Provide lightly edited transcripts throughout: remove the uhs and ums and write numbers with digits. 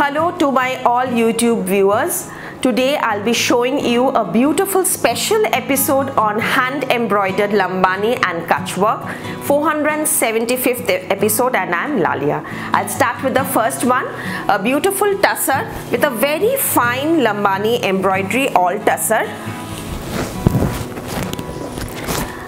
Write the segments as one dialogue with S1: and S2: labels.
S1: Hello to my all YouTube viewers. Today I'll be showing you a beautiful special episode on hand embroidered Lambani and Kutch work, 475th episode, and I'm Lalia. I'll start with the first one, a beautiful tussar with a very fine Lambani embroidery all tussar.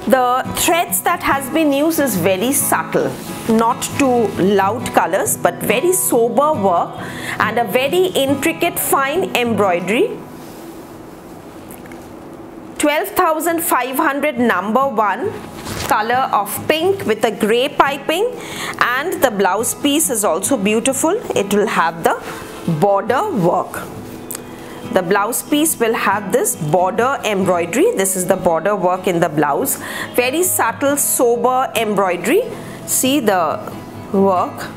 S1: The threads that has been used is very subtle, not too loud colors, but very sober work and a very intricate fine embroidery. 12,500 number 1 color of pink with a grey piping, and the blouse piece is also beautiful. It will have the border work. The blouse piece will have this border embroidery. This is the border work in the blouse. Very subtle, sober embroidery. See the work.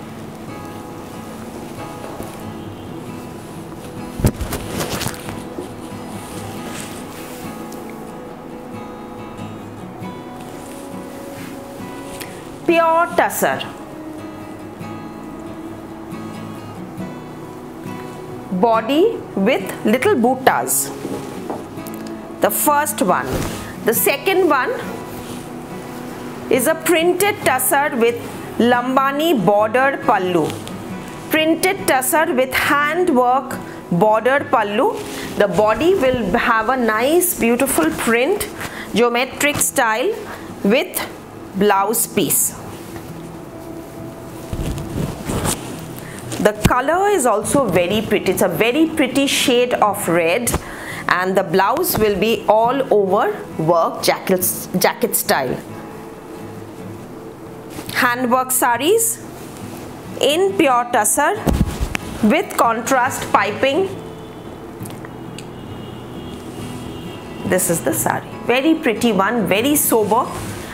S1: Pure tussar. Body with little buttas. The first one. The second one is a printed tussar with Lambani bordered pallu. Printed tussar with handwork bordered pallu. The body will have a nice beautiful print, geometric style with blouse piece. The color is also very pretty. It's a very pretty shade of red, and the blouse will be all over work, jacket style. Handwork saris in pure tussar with contrast piping. This is the sari. Very pretty one, very sober,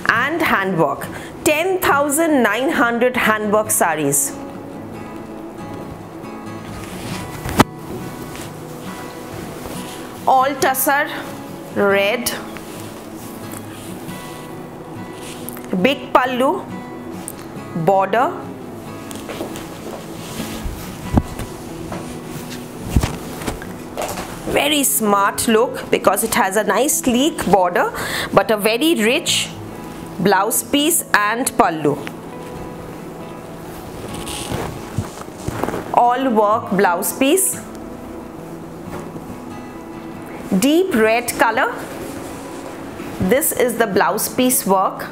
S1: and handwork. 10,900 handwork saris. All tussar, red, big pallu, border, very smart look because it has a nice sleek border but a very rich blouse piece and pallu. All work blouse piece. Deep red color. This is the blouse piece work.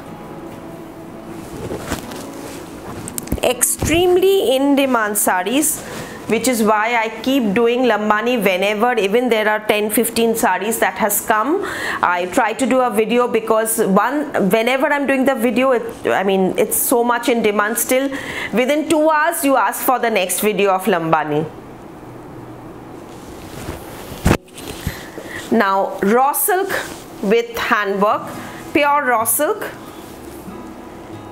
S1: Extremely in demand saris, which is why I keep doing Lambani whenever, even there are 10-15 saris that has come. I try to do a video because whenever I'm doing the video, it's so much in demand still. Within 2 hours you ask for the next video of Lambani. Now raw silk with handwork, pure raw silk,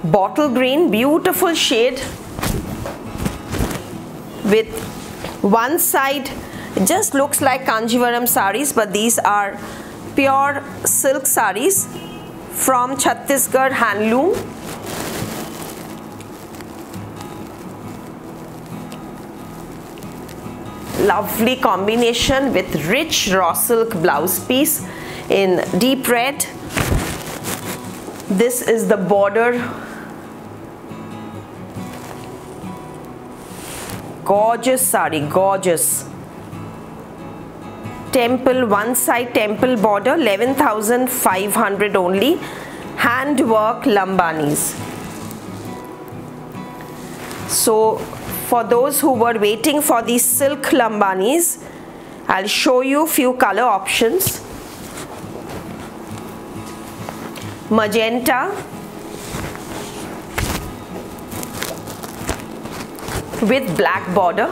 S1: bottle green, beautiful shade with one side. It just looks like Kanjivaram saris, but these are pure silk saris from Chhattisgarh handloom. Lovely combination with rich raw silk blouse piece in deep red. This is the border. Gorgeous sari, gorgeous. Temple, one side temple border, 11,500 only. Handwork Lambanis. So for those who were waiting for these silk Lambanis, I'll show you few color options. Magenta with black border.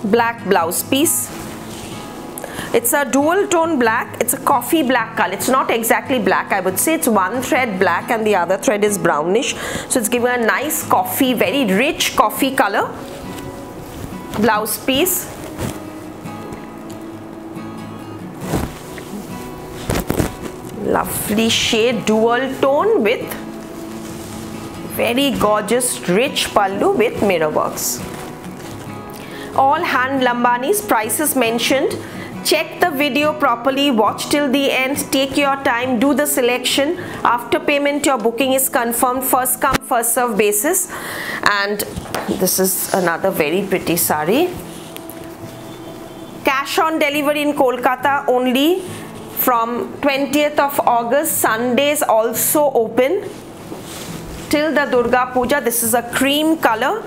S1: Black blouse piece. It's a dual tone black. It's a coffee black color. It's not exactly black. I would say it's one thread black and the other thread is brownish. So it's giving a nice coffee, very rich coffee color. Blouse piece. Lovely shade, dual tone with very gorgeous rich pallu with mirror works. All hand lambanis, prices mentioned. Check the video properly, watch till the end, take your time, do the selection. After payment your booking is confirmed, first come first serve basis. And this is another very pretty sari. Cash on delivery in Kolkata only from 20th of August. Sundays also open till the Durga Puja. This is a cream color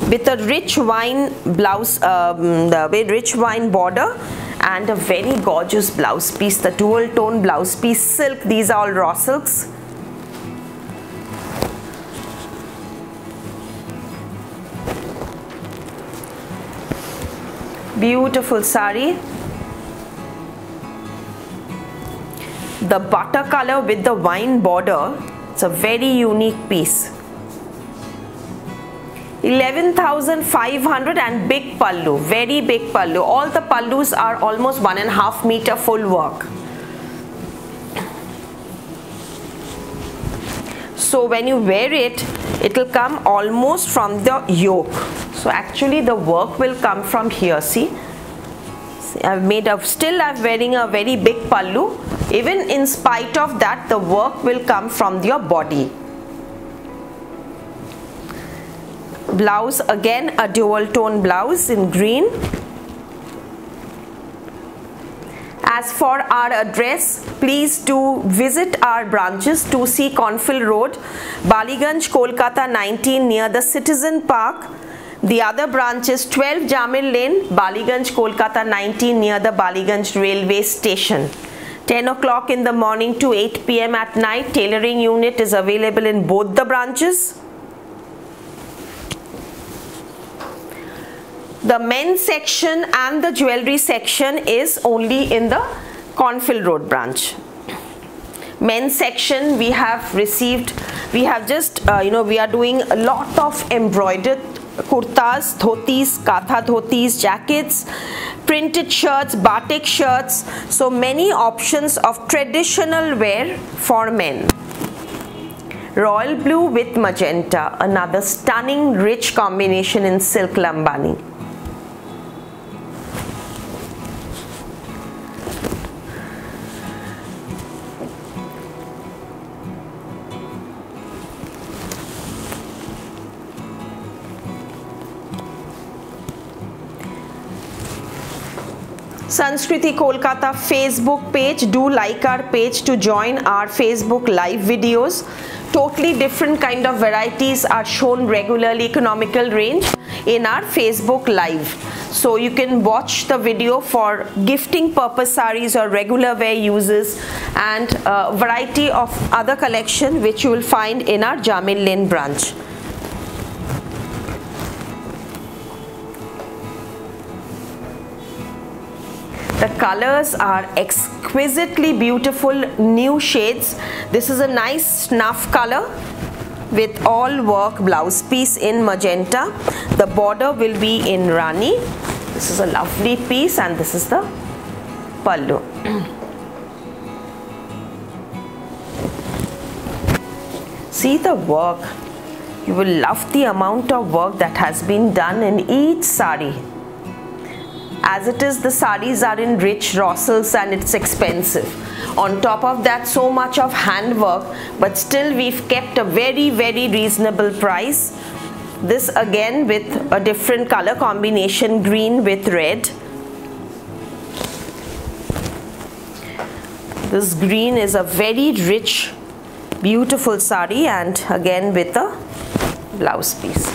S1: with a rich wine blouse, the very rich wine border, and a very gorgeous blouse piece, the dual tone blouse piece, silk. These are all raw silks. Beautiful sari. The butter color with the wine border, it's a very unique piece. 11,500 and big pallu, very big pallu. All the pallus are almost 1.5 meter full work. So when you wear it, it will come almost from the yoke. So actually the work will come from here. See, I've made a, still I'm wearing a very big pallu. Even in spite of that, the work will come from your body. Blouse, again a dual tone blouse in green. As for our address, please do visit our branches, 2C Cornfield Road, Baliganj, Kolkata 19, near the Citizen Park. The other branch is 12 Jamil Lane, Baliganj, Kolkata 19, near the Baliganj railway station. 10 o'clock in the morning to 8 PM at night. Tailoring unit is available in both the branches. The men's section and the jewelry section is only in the Cornfield Road branch. Men's section, we have received, we have just, we are doing a lot of embroidered kurtas, dhotis, katha dhotis, jackets, printed shirts, batik shirts. So many options of traditional wear for men. Royal blue with magenta, another stunning rich combination in silk lambani. Sanskriti Kolkata Facebook page. Do like our page to join our Facebook live videos. Totally different kind of varieties are shown regularly, economical range in our Facebook live. So you can watch the video for gifting purpose sarees or regular wear uses, and a variety of other collection which you will find in our Jamil Lane branch. The colors are exquisitely beautiful, new shades. This is a nice snuff color with all work blouse piece in magenta. The border will be in Rani. This is a lovely piece, and this is the pallu. See the work. You will love the amount of work that has been done in each sari. As it is, the saris are in rich raw silks and it's expensive. On top of that, so much of handwork, but still we've kept a very, very reasonable price. This again with a different color combination, green with red. This green is a very rich, beautiful sari, and again with a blouse piece.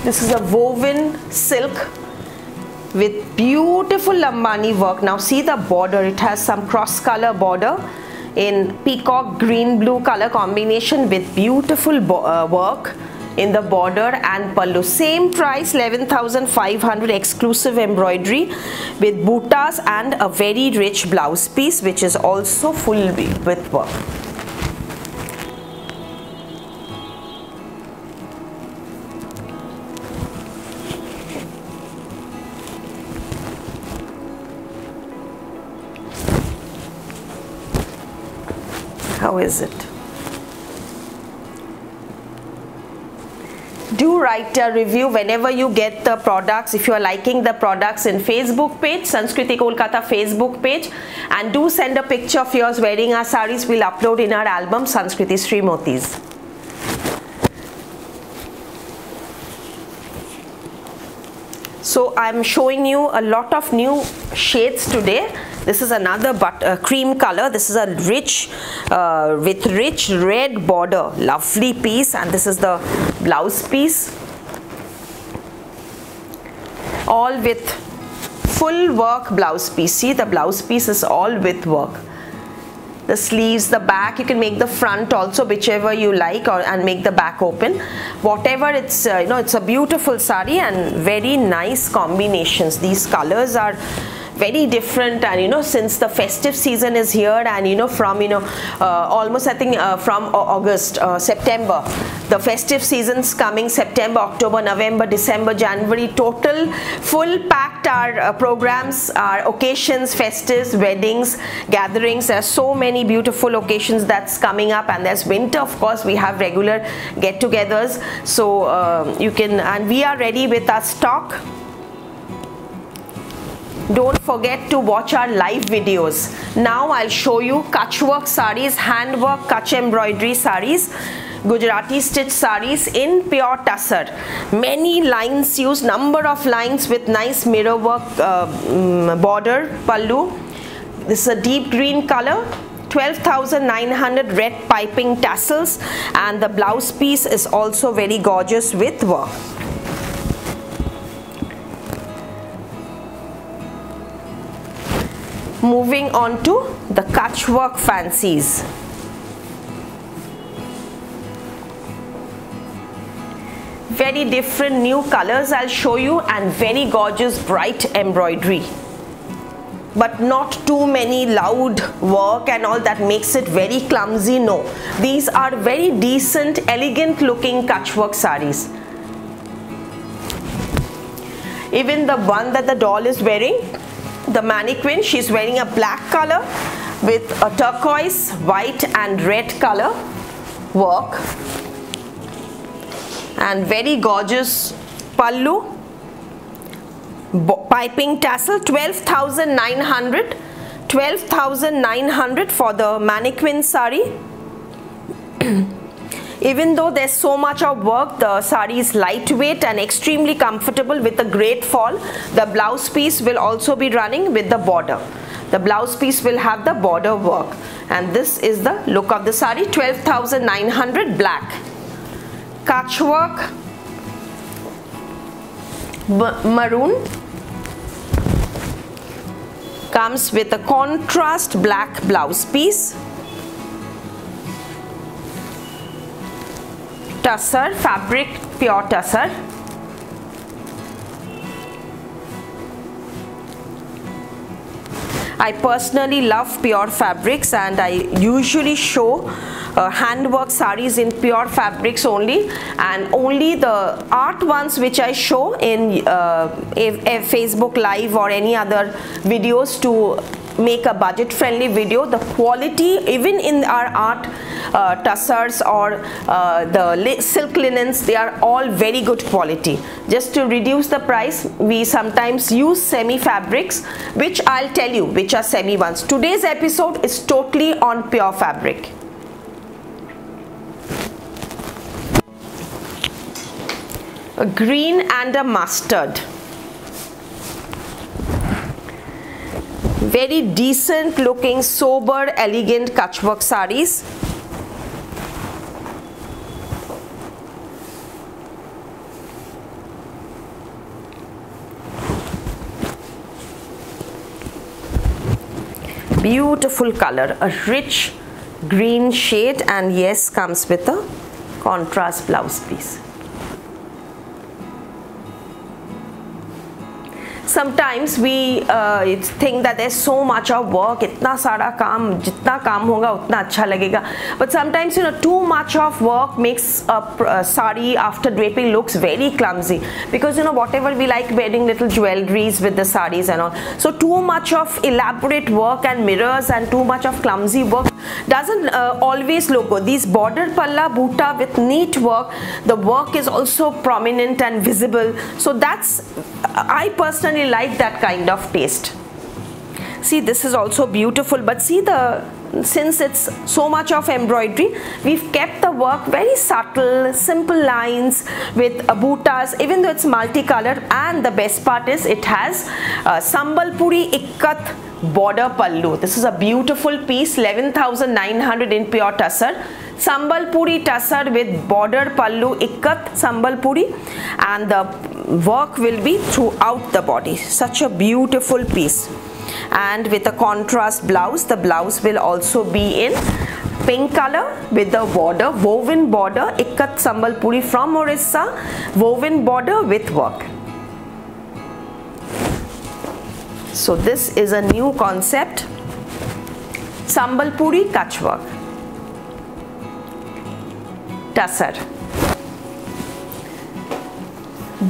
S1: This is a woven silk with beautiful Lambani work. Now see the border, it has some cross color border in peacock green blue color combination with beautiful work in the border and pallu. Same price, 11,500, exclusive embroidery with buttas and a very rich blouse piece which is also full with work. How is it? Do write a review whenever you get the products, if you are liking the products, in Facebook page, Sanskriti Kolkata Facebook page, and do send a picture of yours wearing our sarees. We'll upload in our album Sanskriti Srimotis. So I'm showing you a lot of new shades today. This is another cream color. This is a rich with rich red border, lovely piece, and this is the blouse piece, all with full work blouse piece. See, the blouse piece is all with work. The sleeves, the back, you can make the front also, whichever you like, and make the back open. Whatever, it's it's a beautiful sari and very nice combinations. These colors are very different, and since the festive season is here, and from almost I think from August, September, the festive season's coming. September, October, November, December, January, total full packed our programs, our occasions, festives, weddings, gatherings. There are so many beautiful occasions that's coming up, and there's winter, of course. We have regular get-togethers, so you can, and we are ready with our stock. Don't forget to watch our live videos. Now I'll show you Kutch work sarees, handwork Kutch embroidery sarees, Gujarati stitch sarees in pure tussar. Many lines used, number of lines with nice mirror work border, pallu. This is a deep green color. 12,900 red piping tassels, and the blouse piece is also very gorgeous with work. Moving on to the Kutch work fancies. Very different new colors I'll show you, and very gorgeous bright embroidery. But not too many loud work and all that makes it very clumsy. No, these are very decent, elegant looking Kutch work sarees. Even the one that the doll is wearing, the mannequin, she's wearing a black color with a turquoise, white and red color work, and very gorgeous pallu, piping tassel. 12,900, 12,900 for the mannequin sari. Even though there's so much of work, the sari is lightweight and extremely comfortable with a great fall. The blouse piece will also be running with the border. The blouse piece will have the border work, and this is the look of the sari. 12,900, black. Kutch work maroon comes with a contrast black blouse piece. Tussar fabric, pure tussar. I personally love pure fabrics, and I usually show handwork sarees in pure fabrics only, and only the art ones which I show in a Facebook Live or any other videos to make a budget friendly video. The quality, even in our art tussars or the silk linens, they are all very good quality. Just to reduce the price, we sometimes use semi fabrics, which I'll tell you which are semi ones. Today's episode is totally on pure fabric. A green and a mustard. Very decent looking, sober, elegant Kutch work sarees. Beautiful color, a rich green shade, and yes, comes with a contrast blouse piece. Sometimes we think that there's so much of work, इतना सारा काम, जितना काम होगा उतना अच्छा लगेगा. But sometimes, you know, too much of work makes a sari after draping looks very clumsy, because, you know, whatever we like wearing little jewelries with the saris and all. So too much of elaborate work and mirrors and too much of clumsy work doesn't always look good. These border palla buta with neat work, the work is also prominent and visible. So that's, I personally like that kind of taste. See, this is also beautiful, but see, since it's so much of embroidery, we've kept the work very subtle, simple lines with butas, even though it's multicolored. And the best part is it has Sambalpuri Ikkat border pallu. This is a beautiful piece, 11,900 in pure tussar. Sambalpuri tussar with border pallu, Ikkat Sambalpuri, and the work will be throughout the body. Such a beautiful piece. And with a contrast blouse, the blouse will also be in pink color with the border, woven border, Ikkat Sambalpuri from Orissa, woven border with work. So this is a new concept, Sambalpuri Kutch work, tussar,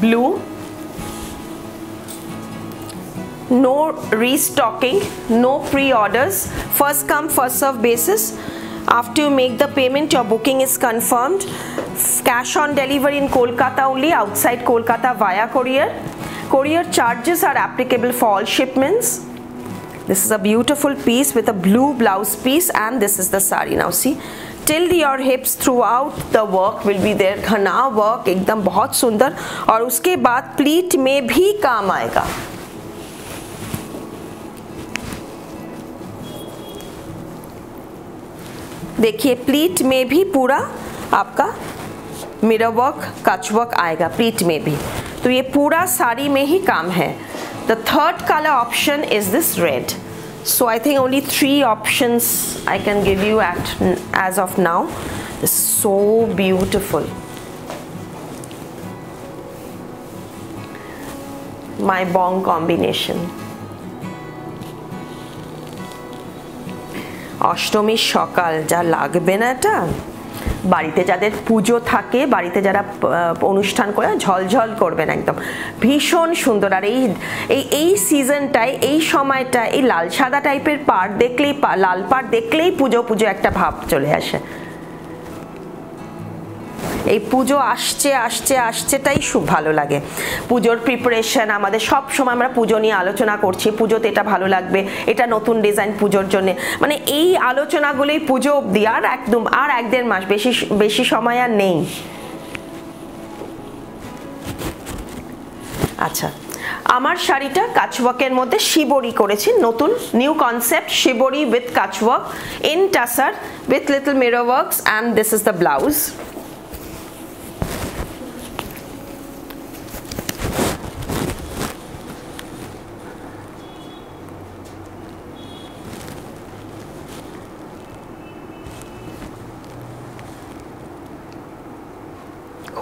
S1: blue. No restocking, no pre-orders, first come first serve basis. After you make the payment, your booking is confirmed. Cash on delivery in Kolkata only, outside Kolkata via courier. Courier charges are applicable for all shipments. This is a beautiful piece with a blue blouse piece, and this is the sari. Now see, till your hips throughout the work will be there. घना work एकदम बहुत सुंदर, और उसके बाद pleat में भी काम आएगा. देखिए, प्लीट में भी पूरा आपका मिरर वर्क, कच वर्क आएगा प्लीट में भी. तो ये पूरा साड़ी में ही काम है. The third color option is this red. So I think only 3 options I can give you as of now. This is so beautiful. My bong combination. অষ্টমীর সকাল যা লাগবে না, এটা বাড়িতে যাদের পুজো থাকে, বাড়িতে যারা অনুষ্ঠান করে ঝলঝল করবেন একদম, ভীষণ সুন্দর. আর এই সিজনটায়, এই সময়টায় এই লাল সাদা টাইপের পাড় দেখলেই, লাল পাড় দেখলেই পুজো পুজো একটা ভাব চলে আসে. এই পুজো আসছে আসছে আসছেটাই খুব ভালো লাগে. পুজোর প্রিপারেশন, আমাদের সব সময় আমরা পুজো নিয়ে আলোচনা করছি, পুজোতে এটা ভালো লাগবে, এটা নতুন ডিজাইন পুজোর জন্য, মানে এই আলোচনাগুলোই পুজো অবধি, আর একদম আর 1-1.5 মাস, বেশি সময় আর নেই. আচ্ছা, আমার শাড়িটা কাচওয়ার্কের মধ্যে শিবরি করেছি, নতুন নিউ কনসেপ্ট, শিবরি উইথ কাচওয়ার্ক in tussar with little mirror works, and this is the blouse.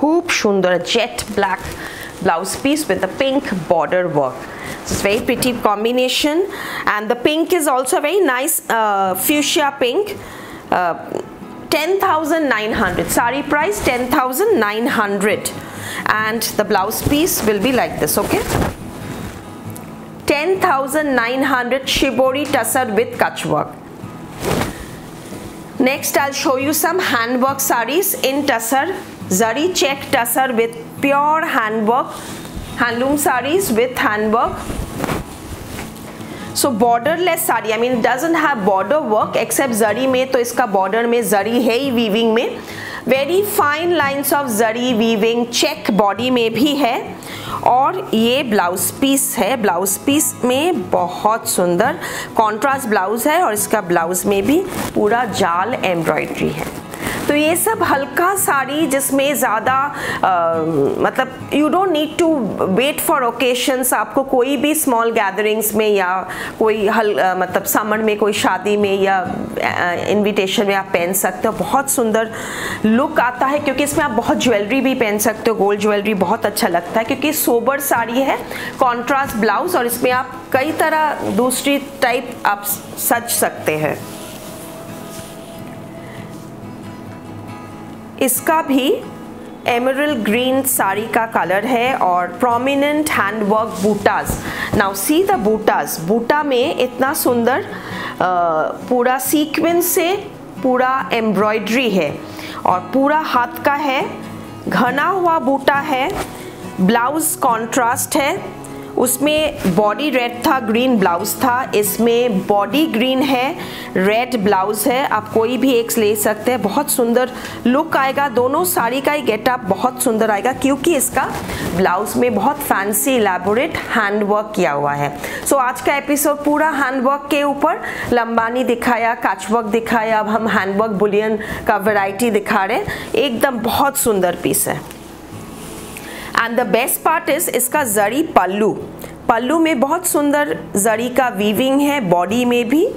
S1: খুব সুন্দর jet black blouse piece with the pink border work. It's very pretty combination, and the pink is also very nice fuchsia pink. 10,900 sari price, 10,900, and the blouse piece will be like this. Okay, 10,900 shibori tussar with kutch work. Next I'll show you some handwork saris in tussar, zari check tussar with pure handwork, handloom saris with handwork. So borderless sari, I mean it doesn't have border work except zari में, तो इसका border में zari है ही weaving में. Very fine lines of zari weaving, check body में भी है, और ये ब्लाउज पीस है. ब्लाउज पीस में बहुत सुंदर कॉन्ट्रास्ट ब्लाउज है, और इसका ब्लाउज में भी पूरा जाल एम्ब्रॉयडरी है. तो ये सब हल्का साड़ी जिसमें ज़्यादा मतलब you don't need to wait for occasions, आपको कोई भी स्मॉल गैदरिंग्स में या कोई मतलब समर में कोई शादी में या इनविटेशन में आप पहन सकते हो। बहुत सुंदर लुक आता है क्योंकि इसमें आप बहुत ज्वेलरी भी पहन सकते हो, गोल्ड ज्वेलरी बहुत अच्छा लगता है क्योंकि सोबर साड़ी है, कॉन्ट्रास्ट ब्लाउज और इसमें आप कई तरह दूसरी टाइप आप सज सकते हैं। इसका भी एमरल्ड ग्रीन साड़ी का कलर है और prominent handwork butas. Now see the butas, बूटा में इतना सुंदर पूरा सीक्वेंस से पूरा एम्ब्रॉयडरी है और पूरा हाथ का है, घना हुआ बूटा है, ब्लाउज कॉन्ट्रास्ट है, उसमें बॉडी रेड था, ग्रीन ब्लाउज था, इसमें बॉडी ग्रीन है, रेड ब्लाउज है, आप कोई भी एक ले सकते हैं। बहुत सुंदर लुक आएगा, दोनों साड़ी का ही गेटअप बहुत सुंदर आएगा क्योंकि इसका ब्लाउज में बहुत फैंसी इलैबोरेट हैंडवर्क किया हुआ है। सो आज का एपिसोड पूरा हैंडवर्क के ऊपर, लंबानी दिखाया, काचवर्क दिखाया, अब हम हैंडवर्क बुलियन का वैरायटी दिखा रहे हैं। एकदम बहुत सुंदर पीस है। And the best part is इसका जरी पल्लू, पल्लू में बहुत सुंदर जरी का वीविंग है, बॉडी में भी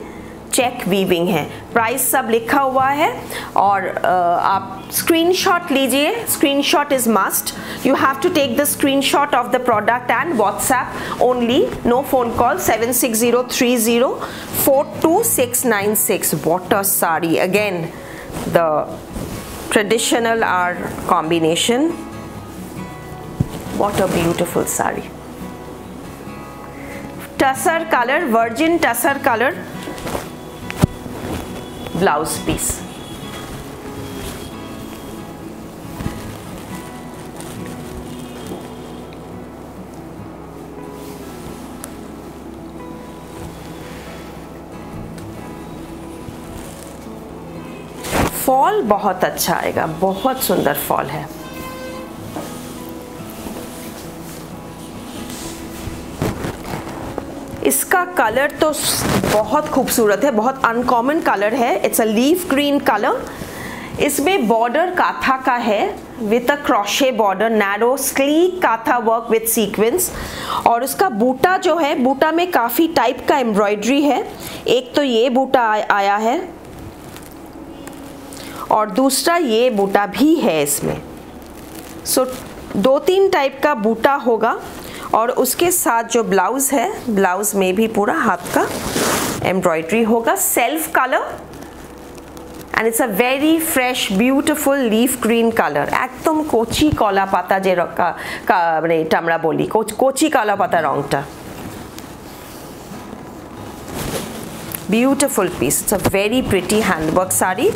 S1: चेक वीविंग है, प्राइस सब लिखा हुआ है और आप स्क्रीनशॉट लीजिए, screenshot is must, you have to take the screenshot of the product and WhatsApp only, no phone call, 7603042696। What a sari, again the traditional or combination. What a beautiful saree. Tussar color, virgin tussar color blouse piece. Fall बहुत अच्छा आएगा, बहुत सुंदर fall है। इसका colour तो बहुत खूबसूरत है, बहुत अनकॉमन कलर है, it's a leaf green colour. इसमें बॉर्डर काथा का है with a crochet border, narrow sleek katha work with sequence और उसका बूटा जो है, बूटा में काफ़ी टाइप का एम्ब्रॉयडरी है। एक तो ये बूटा आया है और दूसरा ये बूटा भी है इसमें। सो 2-3 टाइप का बूटा होगा और उसके साथ जो ब्लाउज है, ब्लाउज में भी पूरा हाथ का एम्ब्रॉयडरी होगा, self colour and it's a very fresh beautiful leaf green colour. एकदम कोची कला पाता जे মানে আমরা বলি কোচি কলা পাতা রংটা। Beautiful piece, it's a very pretty handwork saree.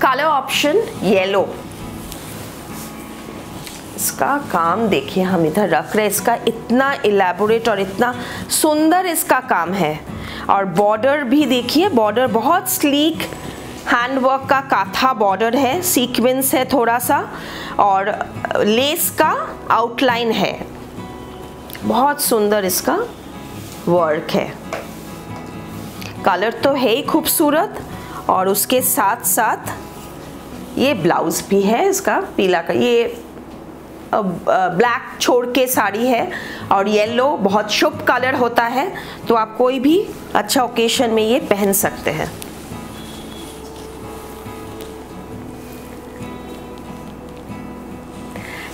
S1: Colour option yellow, इसका काम देखिए, हम इधर रख रहे हैं, इसका इतना इलेबोरेट और इतना सुंदर इसका काम है और बॉर्डर भी देखिए, बॉर्डर बहुत स्लीक हैंडवर्क का काथा बॉर्डर है, सीक्वेंस है थोड़ा सा और लेस का आउटलाइन है, बहुत सुंदर इसका वर्क है। कलर तो है ही खूबसूरत और उसके साथ साथ ये ब्लाउज भी है इसका पीला का, ये ब्लैक छोड़ के साड़ी है और येलो बहुत शुभ कलर होता है, तो आप कोई भी अच्छा ओकेशन में ये पहन सकते हैं।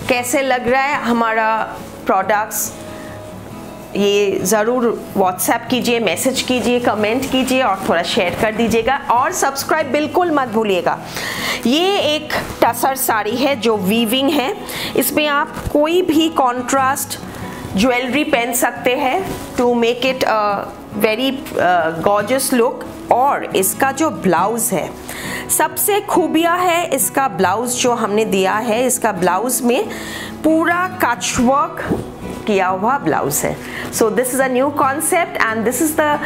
S1: कैसे लग रहा है हमारा प्रोडक्ट्स, ये ज़रूर व्हाट्सएप कीजिए, मैसेज कीजिए, कमेंट कीजिए और थोड़ा शेयर कर दीजिएगा और सब्सक्राइब बिल्कुल मत भूलिएगा। ये एक टसर साड़ी है जो वीविंग है, इसमें आप कोई भी कॉन्ट्रास्ट ज्वेलरी पहन सकते हैं to make it a very gorgeous look. और इसका जो ब्लाउज़ है, सबसे खूबियाँ है इसका ब्लाउज़ जो हमने दिया है, इसका ब्लाउज़ में पूरा कचवर्क किया हुआ ब्लाउज है। So this is a new concept and this is the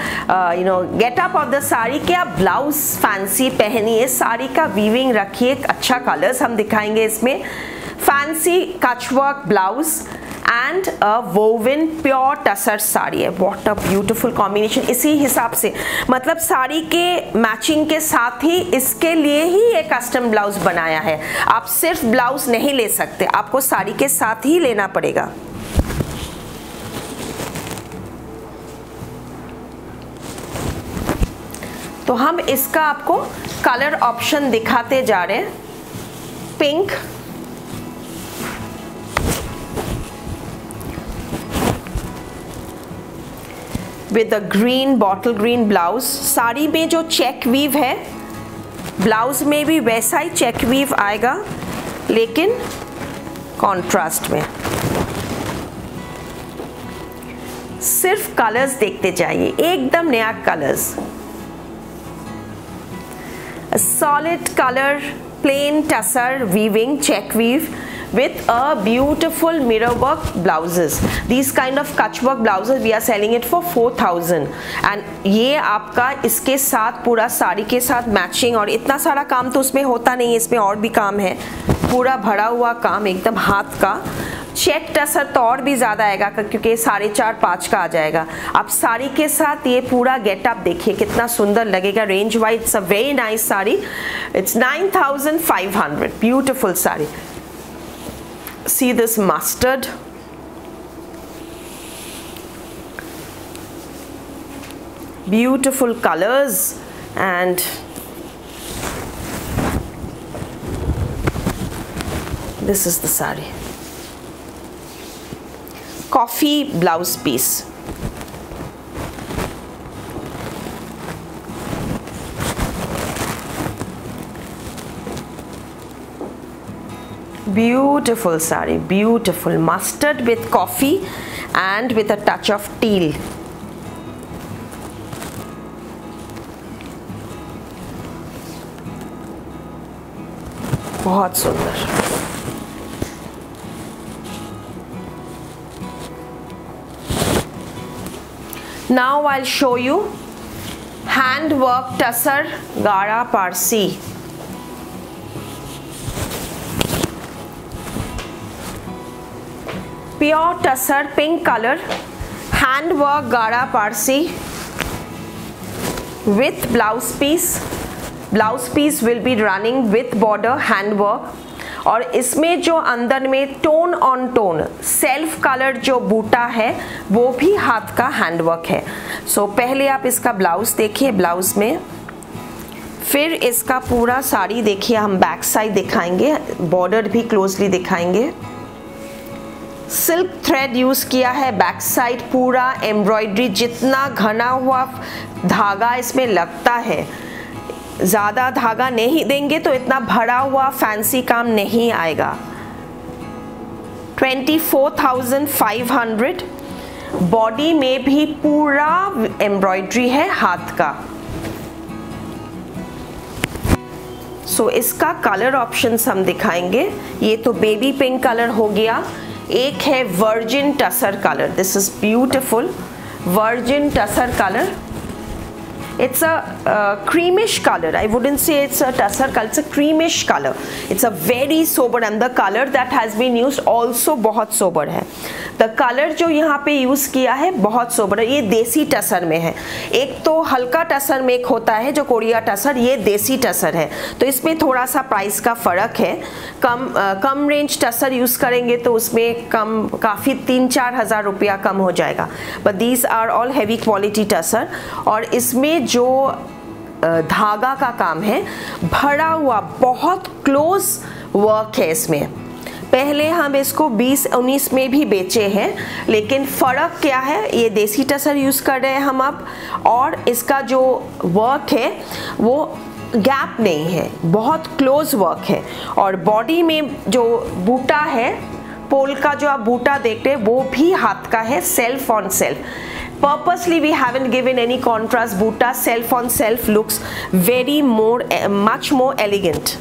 S1: getup of the sari कि आप ब्लाउज फैंसी पहनिए, साड़ी का वीविंग रखिए, अच्छा कलर्स हम दिखाएंगे इसमें, फैंसी कचवर्क blouse and a woven pure tussar sari है। What a beautiful combination. इसी हिसाब से मतलब साड़ी के मैचिंग के साथ ही इसके लिए ही ये कस्टम ब्लाउज बनाया है। आप सिर्फ ब्लाउज नहीं ले सकते, आपको साड़ी के साथ ही लेना पड़ेगा। तो हम इसका आपको कलर ऑप्शन दिखाते जा रहे हैं। Pink, with a green bottle green blouse. Sari में जो चेक वीव है ब्लाउज में भी वैसा ही चेक वीव आएगा लेकिन कॉन्ट्रास्ट में। सिर्फ कलर्स देखते जाइए, एकदम नया colours, solid colour plain tussar weaving check weave with a beautiful mirror work blouses. These kind of kutch work blouses we are selling it for 4,000 and ये आपका इसके साथ पूरा साड़ी के साथ मैचिंग, और इतना सारा काम तो उसमें होता नहीं है, इसमें और भी काम है, पूरा भरा हुआ काम एकदम हाथ का। चेक टसर तो और भी ज़्यादा आएगा क्योंकि 4.5-5 का आ जाएगा। आप साड़ी के साथ ये पूरा गेटअप देखिए कितना सुंदर लगेगा। Range wise it's a very nice sari. It's 9,500 beautiful sari. See this mustard, beautiful colors, and this is the saree. Coffee blouse piece. Beautiful saree, beautiful mustard with coffee and with a touch of teal. बहुत सुंदर। Now I'll show you hand work tussar Gara Parsi. Pure tussar pink color hand work Gara Parsi with blouse piece. Blouse piece will be running with border hand work, और इसमें जो अंदर में tone on tone self colour जो बूटा है वो भी हाथ का हैंड वर्क है। सो पहले आप इसका ब्लाउज देखिए, ब्लाउज में फिर इसका पूरा साड़ी देखिए, हम बैक साइड दिखाएंगे, बॉर्डर भी क्लोजली दिखाएंगे। सिल्क थ्रेड यूज किया है बैक साइड, पूरा एम्ब्रॉयडरी, जितना घना हुआ धागा इसमें लगता है, ज़्यादा धागा नहीं देंगे तो इतना भरा हुआ फैंसी काम नहीं आएगा। 24,500। बॉडी में भी पूरा एम्ब्रॉयडरी है हाथ का। सो इसका कलर ऑप्शंस हम दिखाएंगे। ये तो बेबी पिंक कलर हो गया, एक है virgin tussar colour. This is beautiful virgin tussar colour. It's a creamish color. I wouldn't say it's a tussar color. It's a creamish color. It's a very sober, and the color that has been used also बहुत sober है। The color जो यहाँ पे use किया है बहुत sober है। ये देसी टसर में है। एक तो हल्का टसर में एक होता है जो कोरिया टसर, ये देसी टसर है, तो इसमें थोड़ा सा प्राइस का फर्क है। कम रेंज टसर यूज करेंगे तो उसमें काफ़ी 3-4 हज़ार रुपया कम हो जाएगा। But these are all heavy quality tussar, और इसमें जो धागा का काम है भरा हुआ बहुत क्लोज वर्क है इसमें। पहले हम इसको 20-19 में भी बेचे हैं, लेकिन फ़र्क क्या है, ये देसी टसर यूज़ कर रहे हैं हम अब, और इसका जो वर्क है वो गैप नहीं है, बहुत क्लोज वर्क है। और बॉडी में जो बूटा है, पोल का जो आप बूटा देखते हैं वो भी हाथ का है, self on self. Purposely we haven't given any contrast butta. Self on self looks very much more elegant.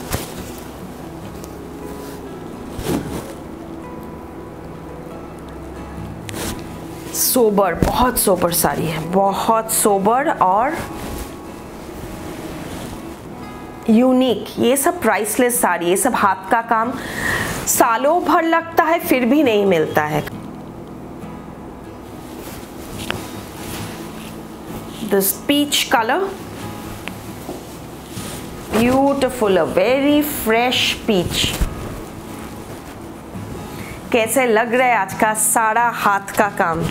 S1: Sober, बहुत सोबर साड़ी है, बहुत सोबर और यूनिक। ये सब प्राइसलेस साड़ी, ये सब हाथ का काम, सालों भर लगता है फिर भी नहीं मिलता है। This peach color, beautiful, a very fresh peach। कैसे लग रहा है आज का सारा हाथ का काम।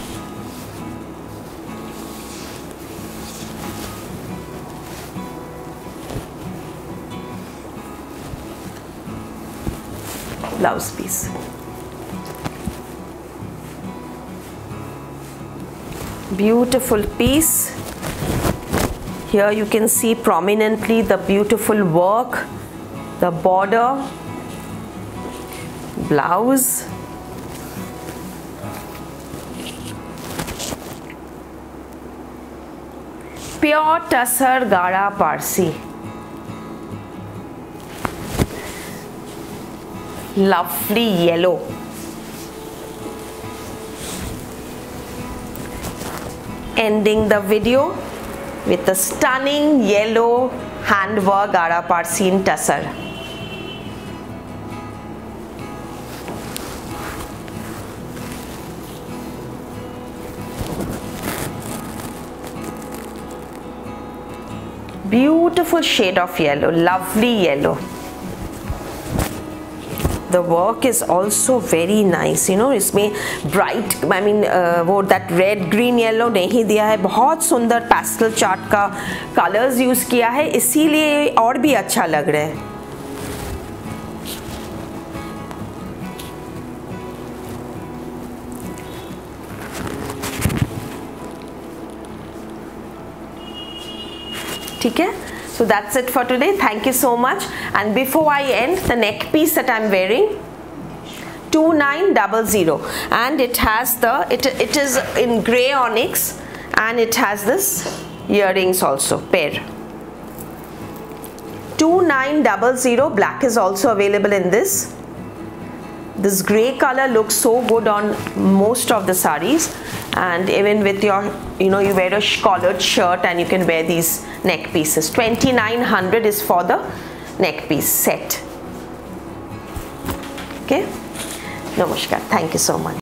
S1: Blouse piece, beautiful piece. Here you can see prominently the beautiful work, the border, blouse, pure tussar Gara Parsi, lovely yellow, ending the video with the stunning yellow handwork Gara Parsi in tussar. Beautiful shade of yellow, lovely yellow. The work is also very nice, you know, इसमें bright, I mean वो that red green yellow नहीं दिया है, बहुत सुंदर pastel chart का colors use किया है, इसीलिए और भी अच्छा लग रहा है। ठीक है, so that's it for today. Thank you so much. And before I end, the neck piece that I'm wearing, 2900, and it has the it is in gray onyx, and it has this earrings also pair. 2900, black is also available in this. This gray color looks so good on most of the sarees, and even with your, you know, you wear a collared shirt and you can wear these neck pieces. 2900 is for the neck piece set. Okay, namaskar, thank you so much.